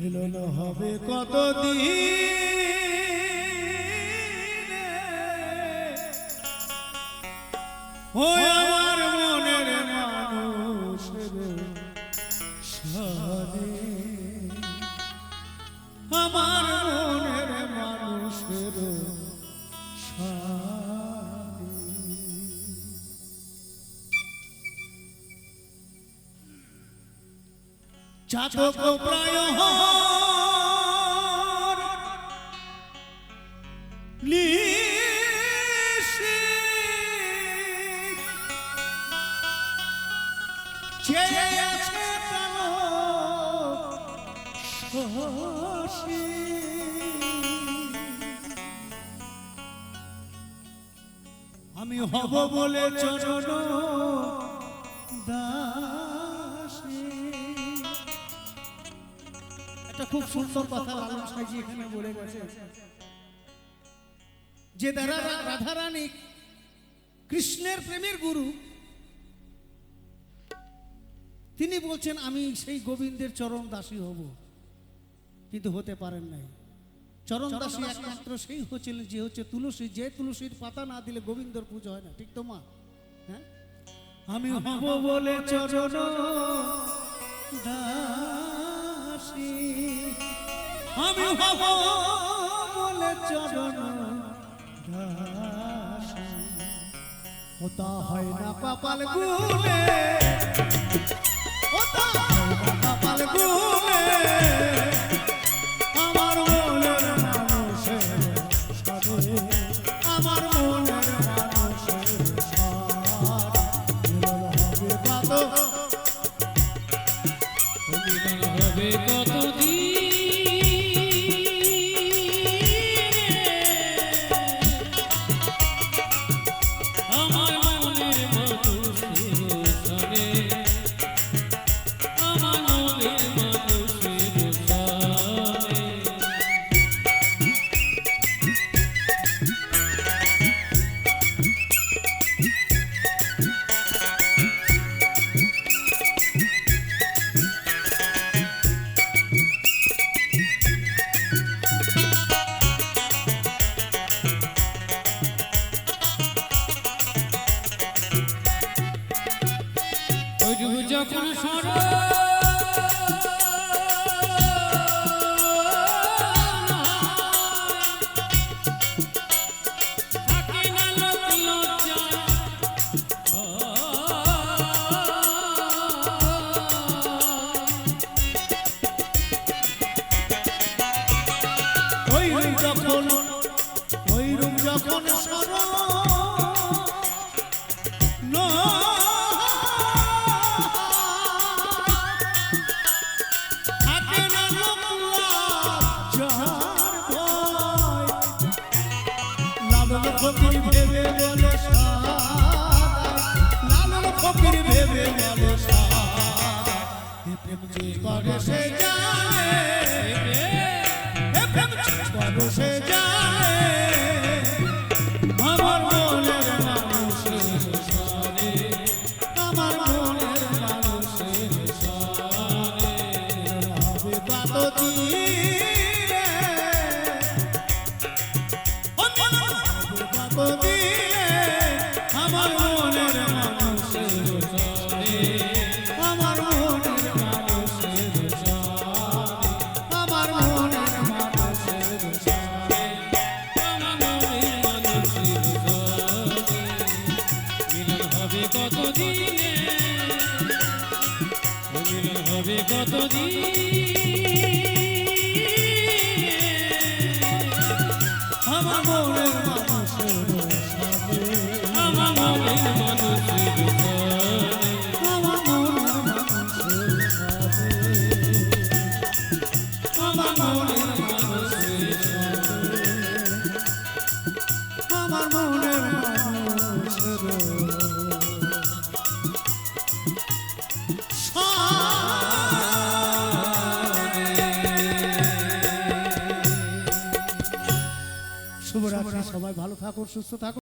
মিলন হবে কতদিন ও আমার মনের মানুষের সাথে, আমার মনের মানুষের সাথে। চাতক প্রায় আমি হব বলে চরণ দাসী। এটা খুব সুন্দর কথা লালন সাইজি এখানে বলে গেছে যে রাধারানী কৃষ্ণের প্রেমের গুরু, তিনি বলছেন আমি সেই গোবিন্দের চরণ দাসী হব, কিন্তু হতে পারেন নাই। চরণ দাসী একমাত্র সেই হচ্ছিলেন যে হচ্ছে তুলসী, যে তুলসীর পাতা না দিলে গোবিন্দর পুজো হয় না, ঠিক তো মা? হ্যাঁ, আমি হব বলে চরণ দাসী, আমি হব বলে চরণ দাসী। ওটা হয় না কপাল গুলে, ওটা হয় না কপাল গুলে, আমার মনের মানুষের সাথে, আমার মনের মানুষের সাথে মিলন হবে কত, মিলন হবে কতদিন আমার মনের মানুষের সাথে, আমার মনের মানুষের সাথে। যখন যখন ফকির ভেবে বলে লালন ফকির ভেবে বলে প্রেম যে করে সে জানে, প্রেম যে করে সে জানে, আমার মনের মানুষের সাথে, আমার মনের মানুষের সাথে হবে কতদিন আমার মনের মানুষের সাথে, আমার মনের মানুষের সাথে, আমার মনের মানুষের সাথে, আমার মনের মানুষের সাথে মিলন হবে কতদিনে, মিলন হবে কতদিন আমার মনের মানুষের সাথে, আমার মনের মানুষের সাথে, আমার মনের মানুষের সাথে, আমার মনের মানুষের সাথে, আমার মনের মানুষের শুভরাত্রি। সবাই ভালো থাকুন, সুস্থ থাকুন।